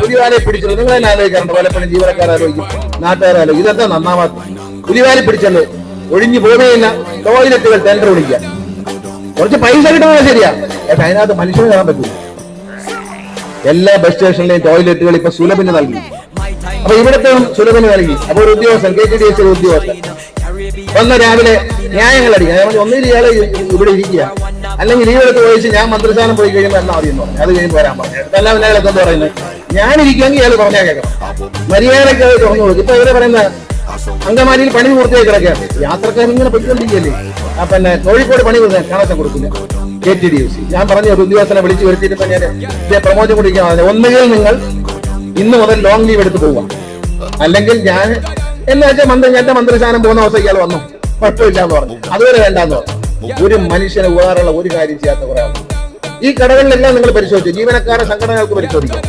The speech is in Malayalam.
പുലിവാലെ പിടിച്ചത് നിങ്ങൾ തന്നെ ആലോചിക്കാറുണ്ട്. പലപ്പോഴും ജീവനക്കാരാലോചിക്കും, നാട്ടുകാരാലോചിക്കും. ഇതെന്താ നന്നാവാത്ത? പുലിവാലെ പിടിച്ചത് ഒഴിഞ്ഞു പോവുകയില്ല. ടോയ്ലറ്റുകൾ ടെൻഡർ വിളിക്കുക, കുറച്ച് പൈസ കിട്ടുന്നത് ശരിയാ, പക്ഷെ അതിനകത്ത് മനുഷ്യന് കയറാൻ പറ്റില്ല. എല്ലാ ബസ് സ്റ്റേഷനിലെയും ടോയ്ലറ്റുകൾ ഇപ്പൊ സുലഭിന് നൽകി. അപ്പൊ ഇവിടുത്തെ സുലഭിന് നൽകി. അപ്പൊ ഒരു ഉദ്യോഗസ്ഥൻ, KTDC ഉദ്യോഗസ്ഥൻ വന്ന് രാവിലെ ന്യായങ്ങൾ അടിക്കുക. ഒന്നിൽ ഇയാള് ഇവിടെ ഇരിക്കുക, അല്ലെങ്കിൽ ലീവെടുത്ത് ചോദിച്ച് ഞാൻ മന്ത്രിസ്ഥാനം പോയി കഴിയുമ്പോൾ എന്നാ മതി എന്ന് പറഞ്ഞു. അത് കഴിയുമ്പോൾ വരാൻ പറഞ്ഞു. എല്ലാം ഇയാളൊക്കെ എന്താ പറയുന്നത്, ഞാനിരിക്കുമെങ്കിൽ ഇയാൾ പറഞ്ഞാൽ കേൾക്കണം, മര്യാദയ്ക്ക് അത് തുറന്നു കൊടുക്കും. ഇപ്പൊ ഇവരെ പറയുന്ന അങ്കമാലിയിൽ പണി പൂർത്തിയായി കിടക്കുകയാണ്. യാത്രക്കാർ ഇങ്ങനെ പൊയ്ക്കൊണ്ടിരിക്കുകയല്ലേ. പിന്നെ കോഴിക്കോട് പണി കണക്ഷൻ കൊടുക്കില്ല KTDC. ഞാൻ പറഞ്ഞ ഒരു ഉദ്യോഗസ്ഥനെ വിളിച്ചു വരുത്തിയിട്ട് ഞാൻ ഇതേ പ്രമോദം കുടിക്കാൻ, ഒന്നുകിൽ നിങ്ങൾ ഇന്ന് മുതൽ ലോങ് ലീവ് എടുത്ത് പോവാം, അല്ലെങ്കിൽ ഞാൻ എന്ന് വെച്ചാൽ എന്റെ മന്ത്രിസ്ഥാനം പോകുന്ന അവസ്ഥ ഇയാൾ വന്നു, കുഴപ്പമില്ലാന്ന് പറഞ്ഞു. അതുവരെ വേണ്ടാന്ന് പറഞ്ഞു. ഒരു മനുഷ്യന് ഉപകാരമുള്ള ഒരു കാര്യം ചെയ്യാത്ത കുറെ ആൾ. ഈ കടകളിലെല്ലാം നിങ്ങൾ പരിശോധിച്ചു, ജീവനക്കാരെ സംഘടനകൾക്ക് പരിശോധിക്കാം.